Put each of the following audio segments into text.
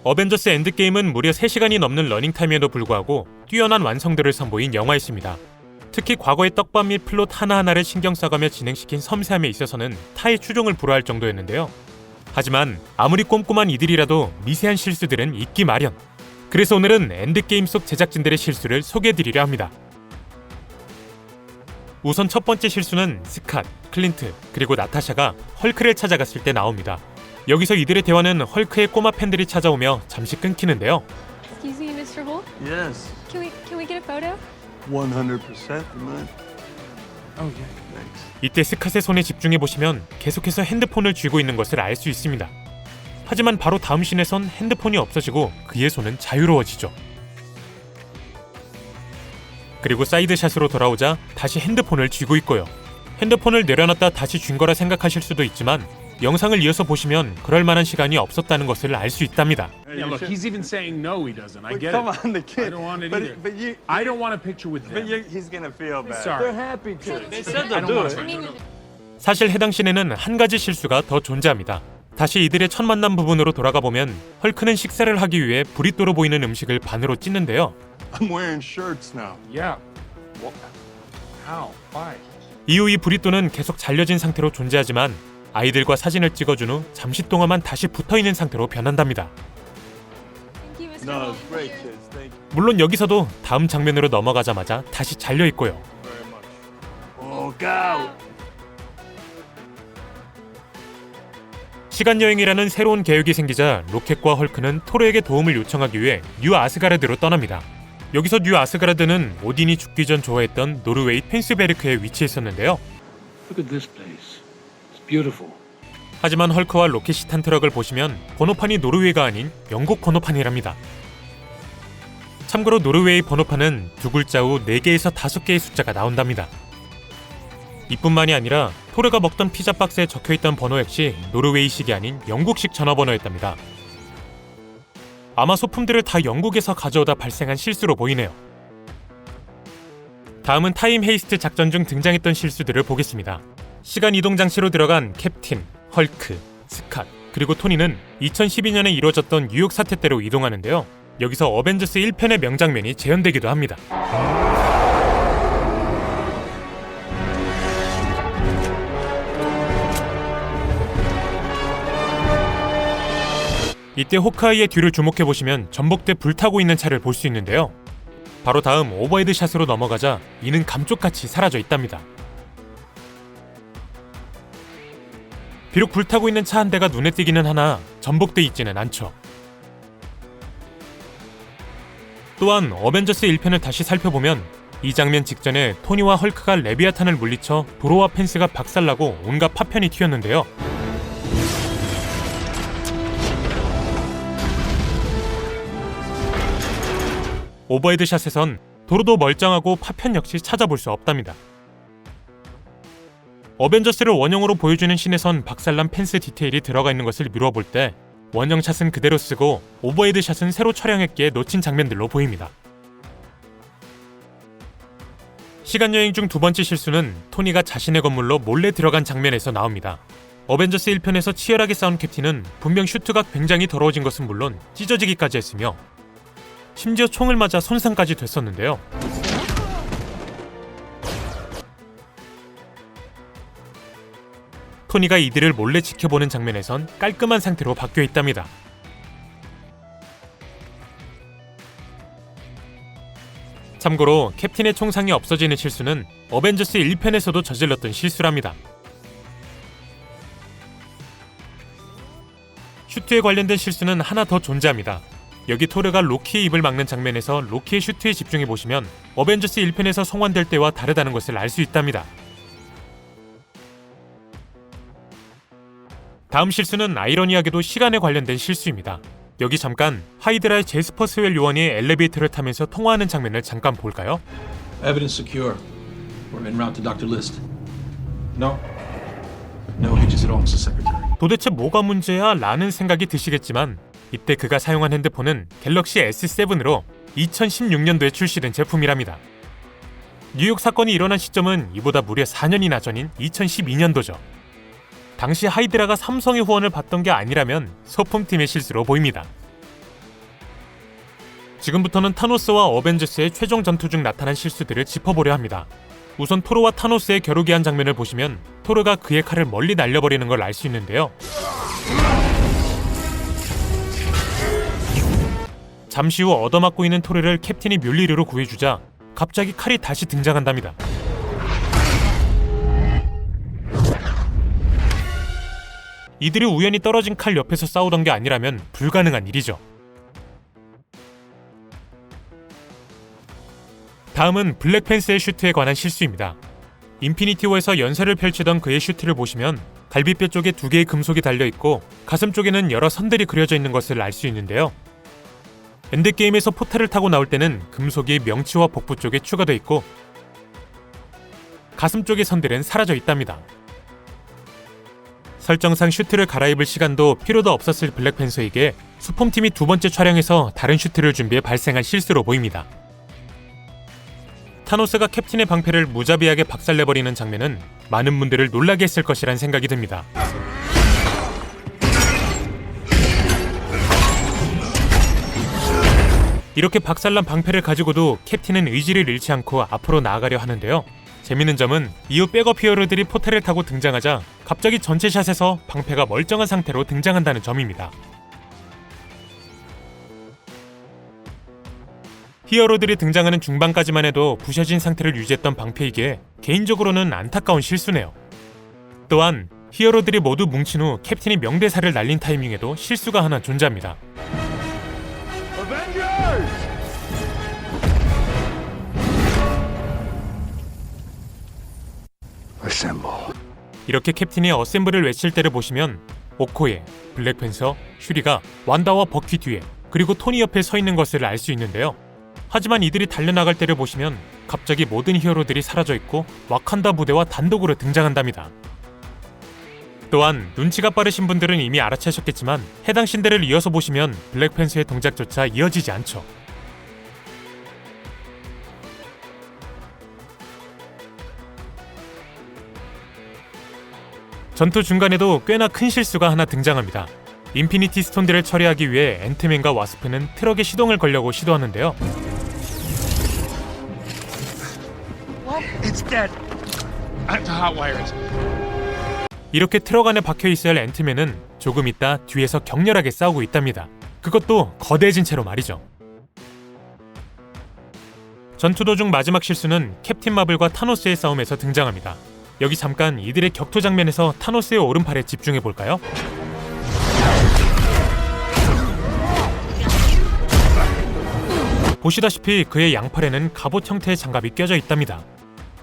어벤져스 엔드게임은 무려 3시간이 넘는 러닝타임에도 불구하고 뛰어난 완성도를 선보인 영화였습니다. 특히 과거의 떡밥 및 플롯 하나하나를 신경 써가며 진행시킨 섬세함에 있어서는 타의 추종을 불허할 정도였는데요. 하지만 아무리 꼼꼼한 이들이라도 미세한 실수들은 있기 마련. 그래서 오늘은 엔드게임 속 제작진들의 실수를 소개해드리려 합니다. 우선 첫 번째 실수는 스캇, 클린트, 그리고 나타샤가 헐크를 찾아갔을 때 나옵니다. 여기서 이들의 대화는 헐크의 꼬마 팬들이 찾아오며 잠시 끊기는데요. Excuse me, Mr. Hulk? Yes, Can we get a photo? 100%, man. Oh yeah, thanks. 이때 스캇의 손에 집중해보시면 계속해서 핸드폰을 쥐고 있는 것을 알 수 있습니다. 하지만 바로 다음 씬에선 핸드폰이 없어지고 그의 손은 자유로워지죠. 그리고 사이드샷으로 돌아오자 다시 핸드폰을 쥐고 있고요. 핸드폰을 내려놨다 다시 쥔 거라 생각하실 수도 있지만 영상을 이어서 보시면 그럴 만한 시간이 없었다는 것을 알 수 있답니다. Yeah, look, he's even saying no, he doesn't. I But get come it. on, the I kid. don't want it but, either. But you, I don't want a picture with but them. he's gonna feel bad. Sorry. They're happy to. They said I they'll don't do want it. to. 사실 해당 씬에는 한 가지 실수가 더 존재합니다. 다시 이들의 첫 만남 부분으로 돌아가 보면 헐크는 식사를 하기 위해 브리또로 보이는 음식을 반으로 찢는데요. I'm wearing shirts now. Yeah. What? How? Why? 이후 이 브리또는 계속 잘려진 상태로 존재하지만 아이들과 사진을 찍어준 후 잠시 동안만 다시 붙어있는 상태로 변한답니다. Thank you, Mr. No, Hulk. it's great, kids. Thank you 물론 여기서도 다음 장면으로 넘어가자마자 다시 잘려있고요. very much. Look out! 시간여행이라는 새로운 계획이 생기자 로켓과 헐크는 토르에게 도움을 요청하기 위해 뉴 아스가르드로 떠납니다. 여기서 뉴 아스가르드는 오딘이 죽기 전 좋아했던 노르웨이 펜스베르크에 위치했었는데요. Look at this place. It's beautiful. 하지만 헐크와 로켓이 탄 트럭을 보시면 번호판이 노르웨이가 아닌 영국 번호판이랍니다. 참고로 노르웨이 번호판은 두 글자 후 4개에서 5개의 숫자가 나온답니다. 이뿐만이 아니라 토르가 먹던 피자 박스에 적혀있던 번호 역시 노르웨이식이 아닌 영국식 전화번호였답니다. 아마 소품들을 다 영국에서 가져오다 발생한 실수로 보이네요. 다음은 타임 헤이스트 작전 중 등장했던 실수들을 보겠습니다. 시간 이동 장치로 들어간 캡틴, 헐크, 스캇, 그리고 토니는 2012년에 이루어졌던 뉴욕 사태 때로 이동하는데요. 여기서 어벤져스 1편의 명장면이 재현되기도 합니다. 이때 호크아이의 뒤를 주목해보시면 전복돼 불타고 있는 차를 볼 수 있는데요. 바로 다음 오버헤드 샷으로 넘어가자 이는 감쪽같이 사라져 있답니다. 비록 불타고 있는 차 한 대가 눈에 띄기는 하나 전복돼 있지는 않죠. 또한 어벤져스 1편을 다시 살펴보면 이 장면 직전에 토니와 헐크가 레비아탄을 물리쳐 도로와 펜스가 박살나고 온갖 파편이 튀었는데요. 오버헤드 샷에선 도로도 멀쩡하고 파편 역시 찾아볼 수 없답니다. 어벤져스를 원형으로 보여주는 씬에선 박살난 펜스 디테일이 들어가 있는 것을 미뤄볼 때 원형 샷은 그대로 쓰고 오버헤드 샷은 새로 촬영했기에 놓친 장면들로 보입니다. 시간여행 중 두 번째 실수는 토니가 자신의 건물로 몰래 들어간 장면에서 나옵니다. 어벤져스 1편에서 치열하게 싸운 캡틴은 분명 슈트가 굉장히 더러워진 것은 물론 찢어지기까지 했으며 심지어 총을 맞아 손상까지 됐었는데요. 토니가 이들을 몰래 지켜보는 장면에선 깔끔한 상태로 바뀌어 있답니다. 참고로 캡틴의 총상이 없어지는 실수는 어벤져스 1편에서도 저질렀던 실수랍니다. 슈트에 관련된 실수는 하나 더 존재합니다. 여기 토르가 로키의 입을 막는 장면에서 로키의 슈트에 집중해보시면 어벤져스 1편에서 송환될 때와 다르다는 것을 알 수 있답니다. 다음 실수는 아이러니하게도 시간에 관련된 실수입니다. 여기 잠깐 하이드라의 제스퍼 스웰 요원이 엘리베이터를 타면서 통화하는 장면을 잠깐 볼까요? Evidence secure. We're en route to Dr. List. No. No hitches at all, Mr. Secretary. 도대체 뭐가 문제야? 라는 생각이 드시겠지만 이때 그가 사용한 핸드폰은 갤럭시 S7으로 2016년도에 출시된 제품이랍니다. 뉴욕 사건이 일어난 시점은 이보다 무려 4년이나 전인 2012년도죠. 당시 하이드라가 삼성의 후원을 받던 게 아니라면 소품팀의 실수로 보입니다. 지금부터는 타노스와 어벤져스의 최종 전투 중 나타난 실수들을 짚어보려 합니다. 우선 토르와 타노스의 겨루기 한 장면을 보시면 토르가 그의 칼을 멀리 날려버리는 걸 알 수 있는데요. 잠시 후 얻어맞고 있는 토르를 캡틴이 뮬리르로 구해주자 갑자기 칼이 다시 등장한답니다. 이들이 우연히 떨어진 칼 옆에서 싸우던 게 아니라면 불가능한 일이죠. 다음은 블랙팬서의 슈트에 관한 실수입니다. 인피니티 워에서 연설을 펼치던 그의 슈트를 보시면 갈비뼈 쪽에 2개의 금속이 달려있고 가슴 쪽에는 여러 선들이 그려져 있는 것을 알 수 있는데요. 엔드게임에서 포탈을 타고 나올 때는 금속이 명치와 복부 쪽에 추가되어 있고 가슴 쪽의 선들은 사라져 있답니다. 설정상 슈트를 갈아입을 시간도 필요도 없었을 블랙팬서에게 소품팀이 2번째 촬영에서 다른 슈트를 준비해 발생한 실수로 보입니다. 타노스가 캡틴의 방패를 무자비하게 박살내버리는 장면은 많은 분들을 놀라게 했을 것이란 생각이 듭니다. 이렇게 박살난 방패를 가지고도 캡틴은 의지를 잃지 않고 앞으로 나아가려 하는데요. 재밌는 점은 이후 백업 히어로들이 포탈을 타고 등장하자 갑자기 전체 샷에서 방패가 멀쩡한 상태로 등장한다는 점입니다. 히어로들이 등장하는 중반까지만 해도 부셔진 상태를 유지했던 방패이기에 개인적으로는 안타까운 실수네요. 또한 히어로들이 모두 뭉친 후 캡틴이 명대사를 날린 타이밍에도 실수가 하나 존재합니다. 이렇게 캡틴이 어셈블을 외칠 때를 보시면 오코에, 블랙팬서, 슈리가 완다와 버키 뒤에 그리고 토니 옆에 서 있는 것을 알 수 있는데요. 하지만 이들이 달려나갈 때를 보시면 갑자기 모든 히어로들이 사라져 있고 와칸다 부대와 단독으로 등장한답니다. 또한 눈치가 빠르신 분들은 이미 알아채셨겠지만 해당 신대를 이어서 보시면 블랙팬서의 동작조차 이어지지 않죠. 전투 중간에도 꽤나 큰 실수가 하나 등장합니다. 인피니티 스톤들을 처리하기 위해 앤트맨과 와스프는 트럭에 시동을 걸려고 시도하는데요. 이렇게 트럭 안에 박혀있어야 할 앤트맨은 조금 있다 뒤에서 격렬하게 싸우고 있답니다. 그것도 거대해진 채로 말이죠. 전투 도중 마지막 실수는 캡틴 마블과 타노스의 싸움에서 등장합니다. 여기 잠깐 이들의 격투 장면에서 타노스의 오른팔에 집중해볼까요? 보시다시피 그의 양팔에는 갑옷 형태의 장갑이 껴져 있답니다.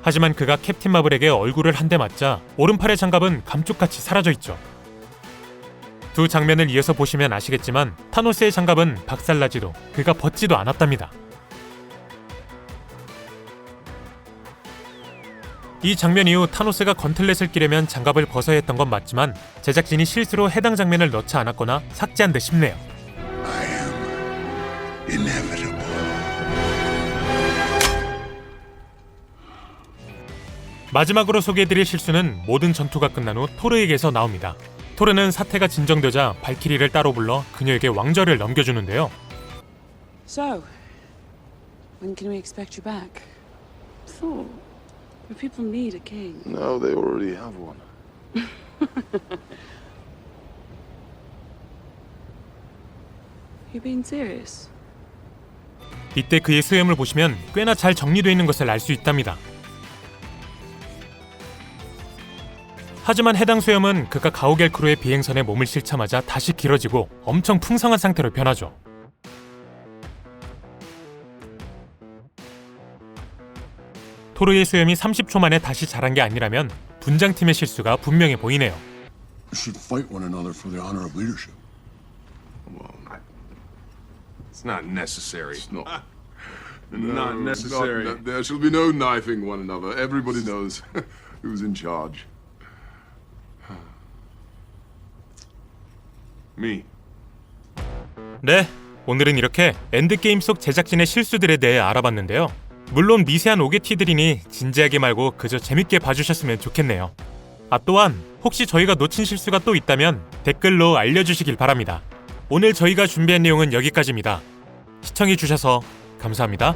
하지만 그가 캡틴 마블에게 얼굴을 한 대 맞자 오른팔의 장갑은 감쪽같이 사라져 있죠. 두 장면을 이어서 보시면 아시겠지만 타노스의 장갑은 박살나지도 그가 벗지도 않았답니다. 이 장면 이후 타노스가 건틀렛을 끼려면 장갑을 벗어야 했던 건 맞지만 제작진이 실수로 해당 장면을 넣지 않았거나 삭제한 듯 싶네요. 마지막으로 소개해드릴 실수는 모든 전투가 끝난 후 토르에게서 나옵니다. 토르는 사태가 진정되자 발키리를 따로 불러 그녀에게 왕좌를 넘겨주는데요. So, when can we expect you back? Thor, your people need a king. No, they already have one. You being serious? 이때 그의 수염을 보시면 꽤나 잘 정리되어 있는 것을 알 수 있답니다. 하지만 해당 수염은 그가 가오갤 크루의 비행선에 몸을 실자마자 다시 길어지고 엄청 풍성한 상태로 변하죠. 토르의 수염이 30초 만에 다시 자란 게 아니라면 분장팀의 실수가 분명해 보이네요. should fight one another for the honor of leadership. Well, it's not necessary. It's not. Not necessary. There shall be no knifing one another. Everybody knows who's in charge. Me. 네, 오늘은 이렇게 엔드게임 속 제작진의 실수들에 대해 알아봤는데요. 물론 미세한 오게티들이니 진지하게 말고 그저 재밌게 봐주셨으면 좋겠네요. 또한 혹시 저희가 놓친 실수가 또 있다면 댓글로 알려주시길 바랍니다. 오늘 저희가 준비한 내용은 여기까지입니다. 시청해주셔서 감사합니다.